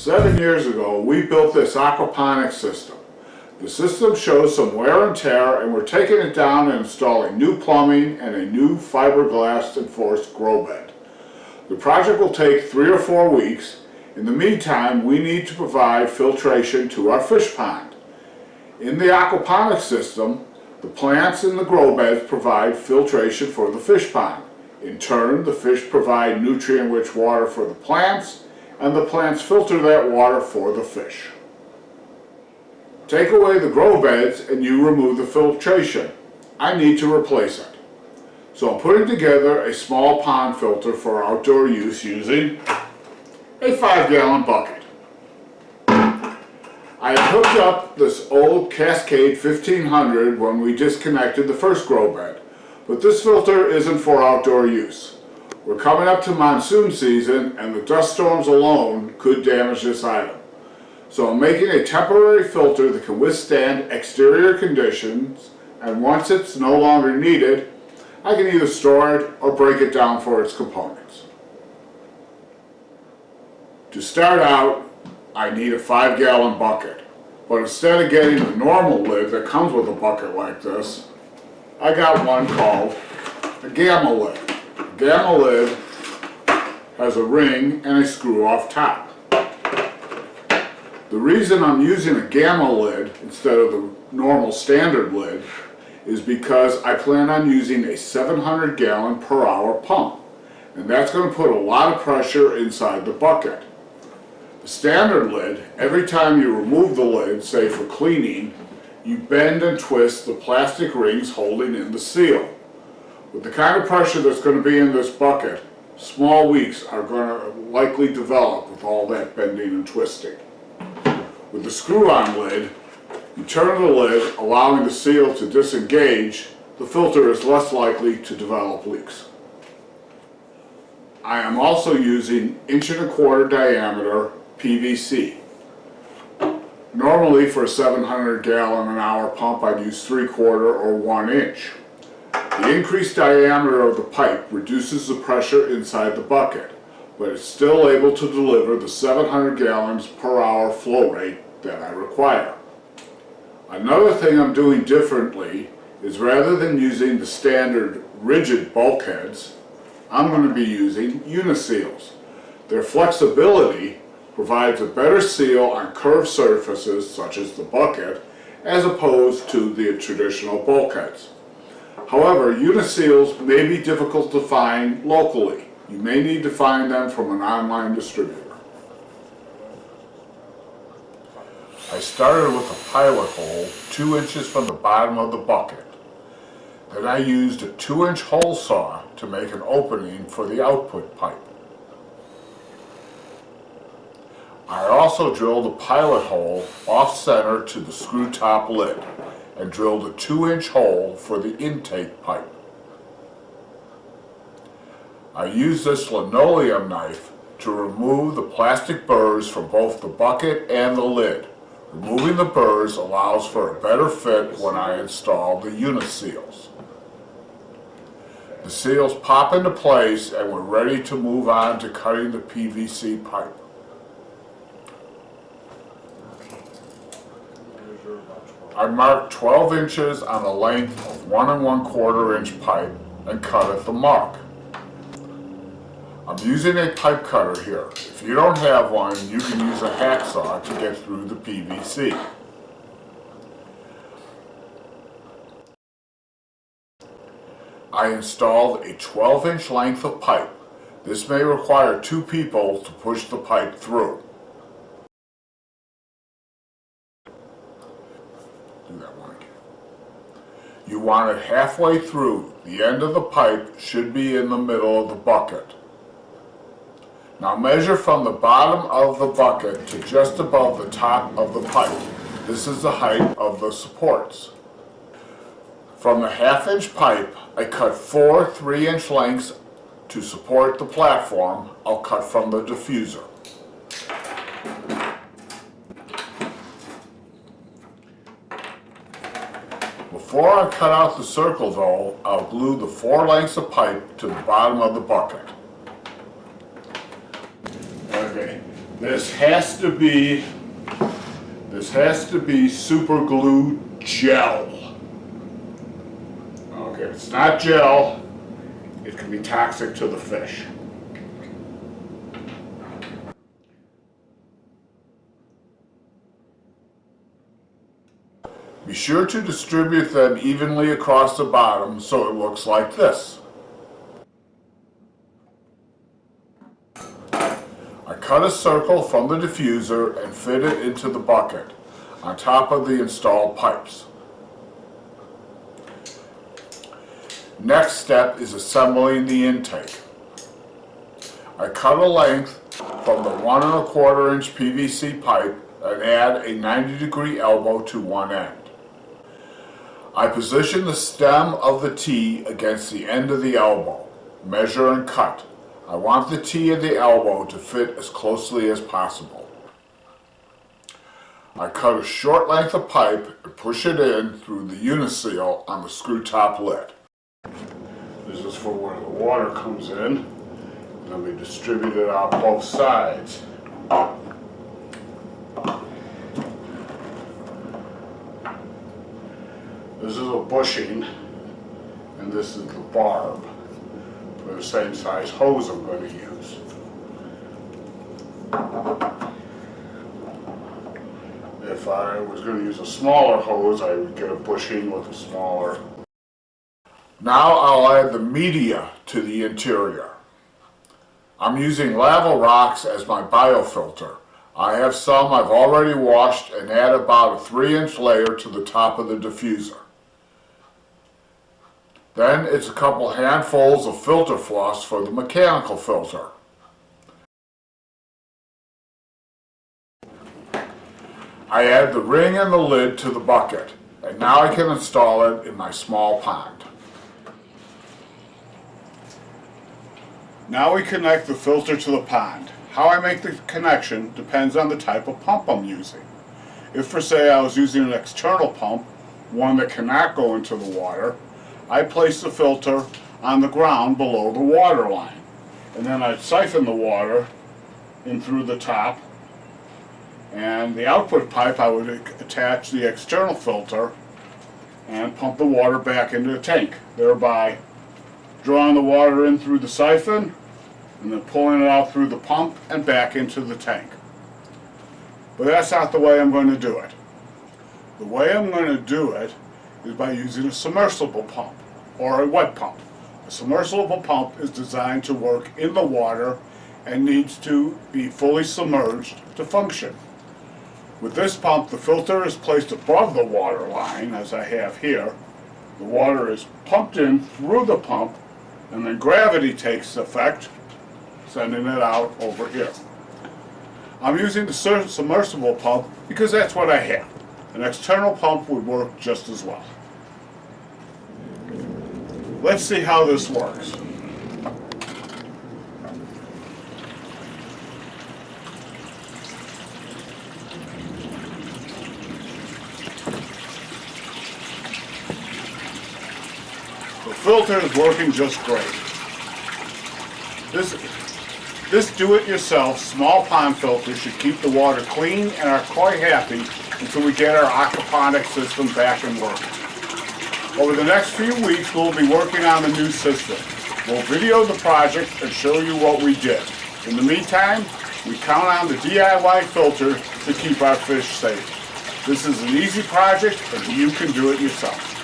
7 years ago, we built this aquaponics system. The system shows some wear and tear, and we're taking it down and installing new plumbing and a new fiberglass enforced grow bed. The project will take 3 or 4 weeks. In the meantime, we need to provide filtration to our fish pond. In the aquaponics system, the plants in the grow beds provide filtration for the fish pond. In turn, the fish provide nutrient-rich water for the plants, and the plants filter that water for the fish. Take away the grow beds and you remove the filtration. I need to replace it. So I'm putting together a small pond filter for outdoor use using a 5-gallon bucket. I had hooked up this old Cascade 1500 when we disconnected the first grow bed, but this filter isn't for outdoor use. We're coming up to monsoon season and the dust storms alone could damage this item. So I'm making a temporary filter that can withstand exterior conditions, and once it's no longer needed, I can either store it or break it down for its components. To start out, I need a 5-gallon bucket, but instead of getting the normal lid that comes with a bucket like this, I got one called a gamma lid. A gamma lid has a ring and a screw off top. The reason I'm using a gamma lid instead of the normal standard lid is because I plan on using a 700-gallon per hour pump, and that's going to put a lot of pressure inside the bucket. The standard lid, every time you remove the lid, say for cleaning, you bend and twist the plastic rings holding in the seal. With the kind of pressure that's going to be in this bucket, small leaks are going to likely develop with all that bending and twisting. With the screw-on lid, you turn the lid, allowing the seal to disengage. The filter is less likely to develop leaks. I am also using 1¼ diameter PVC. Normally for a 700-gallon an hour pump I'd use 3/4 or 1 inch. The increased diameter of the pipe reduces the pressure inside the bucket, but it's still able to deliver the 700 gallons per hour flow rate that I require. Another thing I'm doing differently is rather than using the standard rigid bulkheads, I'm going to be using Uniseals. Their flexibility provides a better seal on curved surfaces such as the bucket as opposed to the traditional bulkheads. However, Uniseals may be difficult to find locally. You may need to find them from an online distributor. I started with a pilot hole 2 inches from the bottom of the bucket. Then I used a 2-inch hole saw to make an opening for the output pipe. I also drilled a pilot hole off-center to the screw top lid and drilled a 2-inch hole for the intake pipe. I used this linoleum knife to remove the plastic burrs from both the bucket and the lid. Removing the burrs allows for a better fit when I install the Uniseals. The seals pop into place and we're ready to move on to cutting the PVC pipe. I marked 12 inches on the length of 1 1/4 inch pipe and cut at the mark. I'm using a pipe cutter here. If you don't have one, you can use a hacksaw to get through the PVC. I installed a 12-inch length of pipe. This may require 2 people to push the pipe through. Do that one again. You want it halfway through. The end of the pipe should be in the middle of the bucket. Now measure from the bottom of the bucket to just above the top of the pipe. This is the height of the supports. From the 1/2-inch pipe, I cut 4 3-inch lengths to support the platform. I'll cut from the diffuser. Before I cut out the circle though, I'll glue the 4 lengths of pipe to the bottom of the bucket. Okay, This has to be super glue gel. Okay, if it's not gel, it can be toxic to the fish. Be sure to distribute them evenly across the bottom so it looks like this. I cut a circle from the diffuser and fit it into the bucket on top of the installed pipes. Next step is assembling the intake. I cut a length from the 1 1/4 inch PVC pipe and add a 90-degree elbow to one end. I position the stem of the T against the end of the elbow. Measure and cut. I want the T and the elbow to fit as closely as possible. I cut a short length of pipe and push it in through the Uniseal on the screw top lid. This is for where the water comes in. Let me distribute it out both sides. This is a bushing, and this is the barb for the same size hose I'm going to use. If I was going to use a smaller hose, I would get a bushing with a smaller. Now I'll add the media to the interior. I'm using lava rocks as my biofilter. I have some I've already washed and add about a 3-inch layer to the top of the diffuser. Then it's a couple handfuls of filter floss for the mechanical filter. I add the ring and the lid to the bucket, and now I can install it in my small pond. Now we connect the filter to the pond. How I make the connection depends on the type of pump I'm using. If for say I was using an external pump, one that cannot go into the water, I place the filter on the ground below the water line, and then I'd siphon the water in through the top, and the output pipe I would attach the external filter and pump the water back into the tank, thereby drawing the water in through the siphon and then pulling it out through the pump and back into the tank. But that's not the way I'm going to do it. The way I'm going to do it is by using a submersible pump or a wet pump. A submersible pump is designed to work in the water and needs to be fully submerged to function. With this pump, the filter is placed above the water line, as I have here. The water is pumped in through the pump, and then gravity takes effect, sending it out over here. I'm using the submersible pump because that's what I have. An external pump would work just as well. Let's see how this works. The filter is working just great. This do-it-yourself small pond filter should keep the water clean and are quite happy until we get our aquaponics system back and working. Over the next few weeks, we'll be working on the new system. We'll video the project and show you what we did. In the meantime, we count on the DIY filter to keep our fish safe. This is an easy project and you can do it yourself.